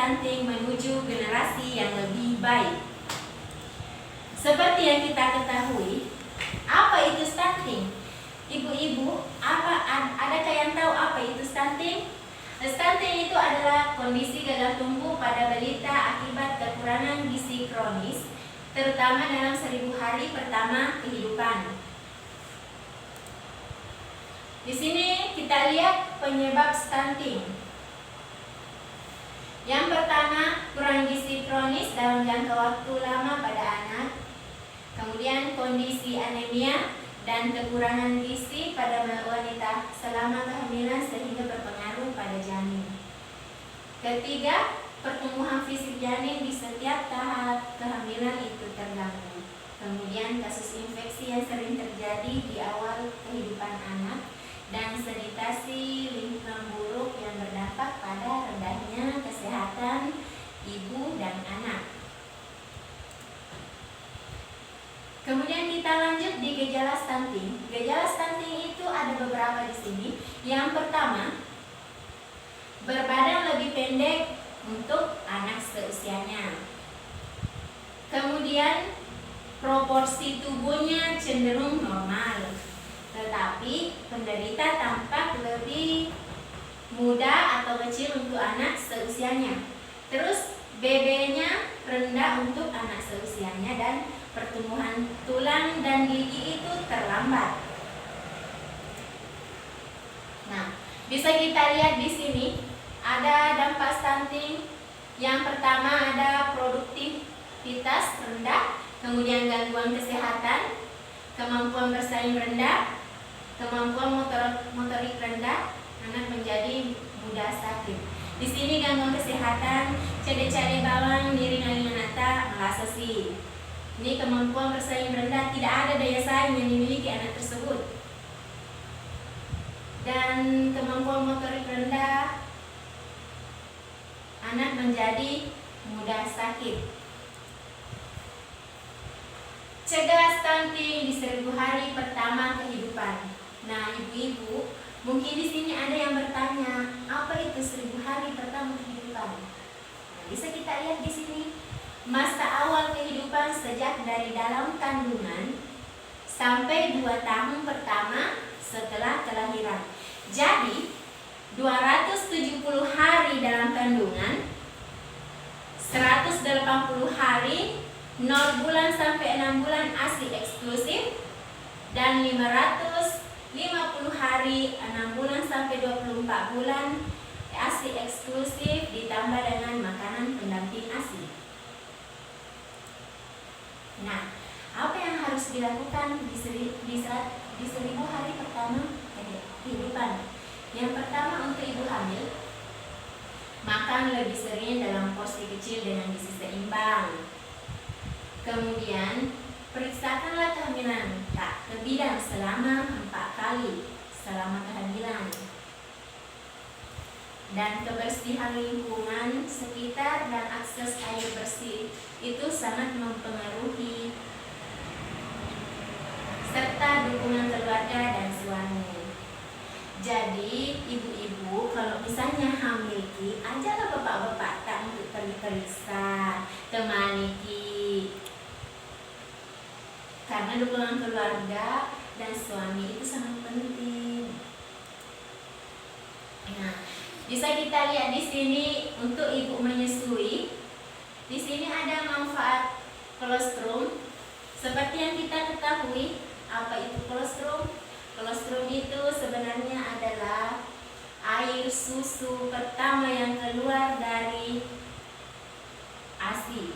stunting menuju generasi yang lebih baik. Seperti yang kita ketahui, apa itu stunting? Ibu-ibu, adakah yang tahu apa itu stunting? Stunting itu adalah kondisi gagal tumbuh pada balita akibat kekurangan gizi kronis, terutama dalam 1000 hari pertama kehidupan. Di sini kita lihat penyebab stunting. Yang pertama, kurang gizi kronis dalam jangka waktu lama pada anak. Kemudian kondisi anemia dan kekurangan gizi pada wanita selama kehamilan sehingga berpengaruh pada janin. Ketiga, pertumbuhan fisik janin di setiap tahap kehamilan itu terganggu. Kemudian kasus infeksi yang sering terjadi di awal kehidupan anak dan sanitasi lingkungan buruk yang berdampak pada rendahnya kesehatan ibu dan anak. Kemudian kita lanjut di gejala stunting. Gejala stunting itu ada beberapa di sini. Yang pertama, berbadan lebih pendek untuk anak seusianya. Kemudian proporsi tubuhnya cenderung normal, tetapi penderita tampak lebih muda atau kecil untuk anak seusianya. Terus BB-nya rendah untuk anak seusianya dan pertumbuhan tulang dan gigi itu terlambat. Nah, bisa kita lihat di sini ada dampak stunting. Yang pertama ada produktivitas rendah, kemudian gangguan kesehatan, kemampuan bersaing rendah, kemampuan motorik rendah, anak menjadi mudah sakit. Di sini gangguan kesehatan, cedek-cedek bawang, miring alinganata, melasesi. Ini kemampuan bersaing rendah, tidak ada daya saing yang dimiliki anak tersebut. Dan kemampuan motorik rendah, anak menjadi mudah sakit. Cegah stunting di 1000 hari pertama kehidupan. Nah, ibu-ibu, mungkin di sini ada yang bertanya, apa itu 1000 hari pertama kehidupan? Nah, bisa kita lihat di sini. Masa awal kehidupan sejak dari dalam kandungan sampai 2 tahun pertama setelah kelahiran. Jadi 270 hari dalam kandungan, 180 hari 0 bulan sampai 6 bulan ASI eksklusif, dan 550 hari 6 bulan sampai 24 bulan ASI eksklusif ditambah dengan makanan pendamping ASI. Nah, apa yang harus dilakukan di 1000 hari pertama kehidupan? Yang pertama, untuk ibu hamil, makan lebih sering dalam porsi kecil dengan gizi seimbang. Kemudian, periksakanlah kehamilan tak ke bidan selama 4 kali selama kehamilan. Dan kebersihan lingkungan sekitar dan akses air bersih itu sangat mempengaruhi, serta dukungan keluarga dan suami. Jadi ibu-ibu kalau misalnya hamil ki, ajalah bapak-bapak tak untuk periksa, temani ki. Karena dukungan keluarga dan suami itu sangat penting. Nah, bisa kita lihat di sini untuk ibu menyusui. Di sini ada manfaat kolostrum. Seperti yang kita ketahui, apa itu kolostrum? Kolostrum itu sebenarnya adalah air susu pertama yang keluar dari ASI.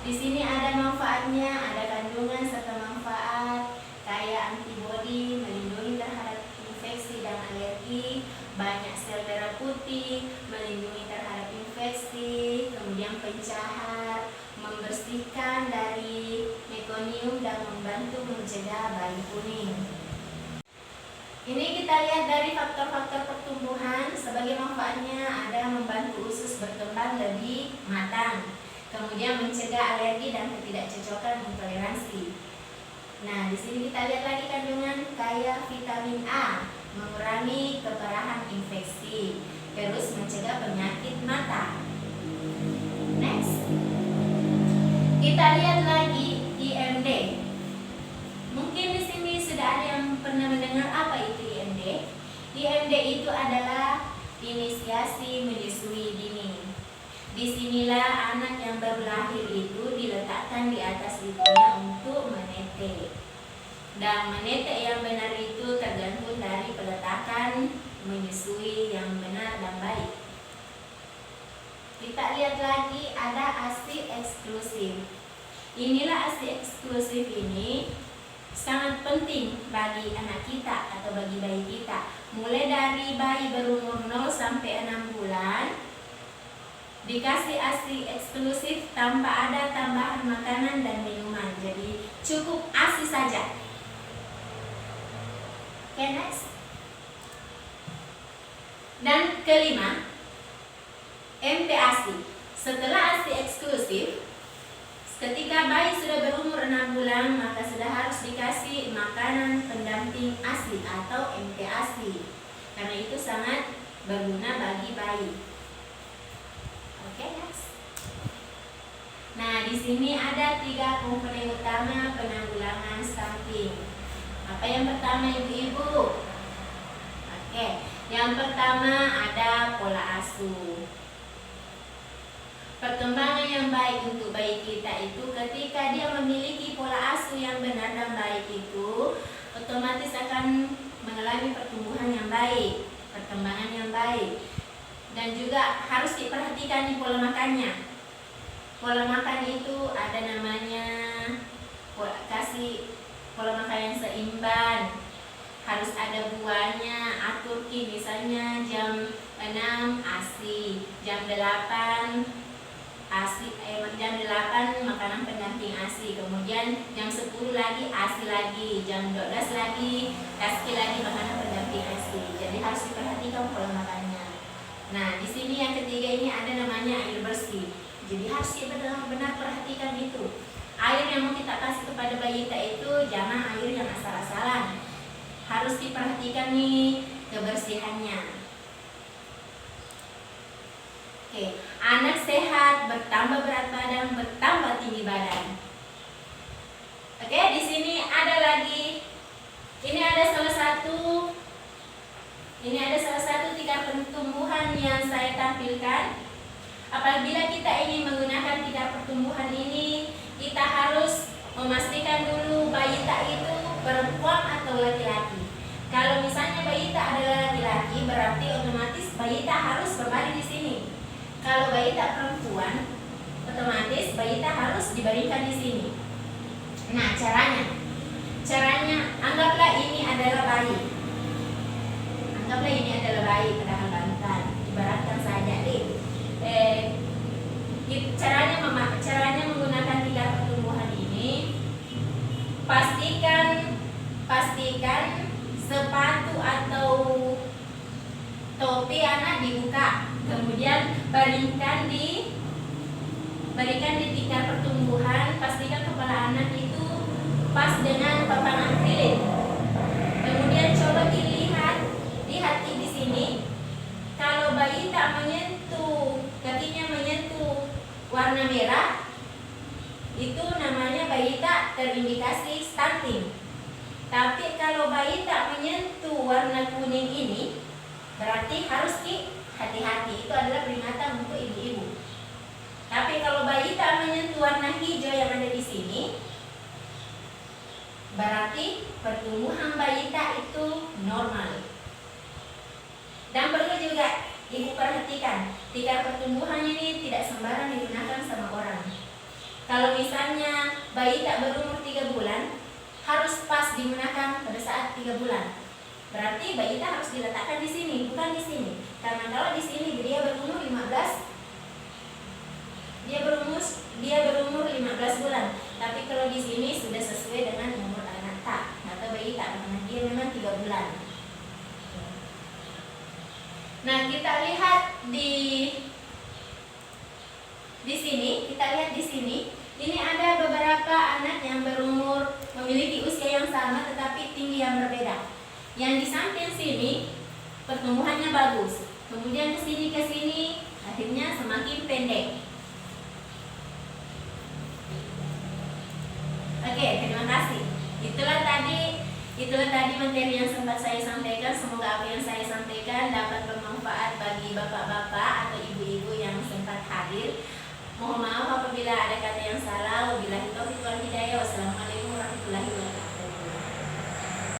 Di sini ada manfaatnya, ada kandungan serta manfaat kayak antibodi, melindungi terhadap infeksi dan alergi, banyak sel darah putih, melindungi terhadap infeksi, kemudian pencahar, membersihkan dari mekonium dan membantu mencegah bayi kuning. Ini kita lihat dari faktor-faktor pertumbuhan. Sebagai manfaatnya ada membantu usus berkembang lebih matang, kemudian mencegah alergi dan ketidakcocokan intoleransi. Nah, di sini kita lihat lagi kandungan kaya vitamin A, mengurangi keparahan infeksi, terus mencegah penyakit mata. Kita lihat lagi IMD. Mungkin di sini sudah ada yang pernah mendengar apa itu IMD. IMD itu adalah inisiasi menyusui dini. Disinilah anak yang baru lahir itu diletakkan di atas ibunya untuk menetek. Dan menetek yang benar itu tergantung dari peletakan menyusui yang benar dan baik. Kita lihat lagi ada ASI eksklusif. Inilah ASI eksklusif ini sangat penting bagi anak kita atau bagi bayi kita. Mulai dari bayi berumur 0 sampai 6 bulan dikasih ASI eksklusif tanpa ada tambahan makanan dan minuman. Jadi cukup ASI saja. Oke, next. Dan kelima, MPASI. Setelah ASI eksklusif, ketika bayi sudah berumur 6 bulan, maka sudah harus dikasih makanan pendamping ASI atau MPASI. Karena itu sangat berguna bagi bayi. Oke, next. Nah, di sini ada 3 komponen utama penanggulangan stunting. Apa yang pertama, ibu-ibu? Oke, yang pertama ada pola asuh. Perkembangan yang baik untuk bayi kita itu ketika dia memiliki pola asuh yang benar dan baik itu otomatis akan mengalami pertumbuhan yang baik, perkembangan yang baik. Dan juga harus diperhatikan di pola makannya. Pola makan itu ada namanya kasih pola makan yang seimbang. Harus ada buahnya, atur misalnya jam 6 ASI, jam 8 ASI, jam 8 makanan pendamping ASI, kemudian jam 10 lagi ASI lagi, jam 12 lagi kasih lagi makanan pendamping ASI. Jadi harus diperhatikan pola makannya. Nah, di sini yang ketiga ini ada namanya air bersih. Jadi harus kita benar-benar perhatikan itu. Air yang mau kita kasih kepada bayi kita itu jangan air yang asal-asalan. Harus diperhatikan nih kebersihannya. Oke, anak sehat bertambah berat badan, bertambah tinggi badan. Oke, di sini ada lagi. Ini ada salah satu 3 pertumbuhan yang saya tampilkan. Apabila kita ingin menggunakan 3 pertumbuhan ini, kita harus memastikan dulu bayi kita itu perempuan atau laki-laki. Kalau misalnya bayi kita adalah laki-laki, berarti otomatis bayi kita harus berbaring di sini. Kalau bayi tak perempuan, otomatis bayi tak harus dibaringkan di sini. Nah, caranya anggaplah ini adalah bayi. Anggaplah ini adalah bayi padahal bantal. Ibaratkan saja caranya menggunakan 3 pertumbuhan ini. Pastikan sepatu atau topi anak dibuka. Kemudian baringkan di 3 pertumbuhan. Pastikan kepala anak itu pas dengan papan akrilik. Kemudian coba lihat di sini. Kalau bayi tak kakinya menyentuh warna merah, itu namanya bayi tak terindikasi stunting. Tapi kalau bayi tak menyentuh warna kuning ini, berarti harus hati-hati. Itu adalah peringatan untuk ibu-ibu. Tapi kalau bayi tak menyentuh warna hijau yang ada di sini, berarti pertumbuhan bayi tak itu normal. Dan perlu juga ibu perhatikan, 3 pertumbuhan ini tidak sembarang digunakan sama orang. Kalau misalnya bayi tak berumur 3 bulan, harus pas digunakan pada saat 3 bulan. Berarti bayi tak harus diletakkan di sini, bukan di sini. Karena kalau di sini dia berumur 15 bulan. Tapi kalau di sini sudah sesuai dengan umur anak tak atau bayi tak, karena dia memang 3 bulan. Nah, kita lihat di sini, ini ada beberapa anak yang memiliki usia yang sama tetapi tinggi yang berbeda. Yang di samping sini pertumbuhannya bagus, kemudian ke sini akhirnya semakin pendek. Oke, terima kasih. Itulah tadi materi yang sempat saya sampaikan. Semoga apa yang saya sampaikan dapat bermanfaat bagi bapak-bapak atau ibu-ibu yang sempat hadir. Mohon maaf apabila ada kata yang salah. Wabillahi taufiq wal hidayah. Wassalamualaikum warahmatullahi wabarakatuh.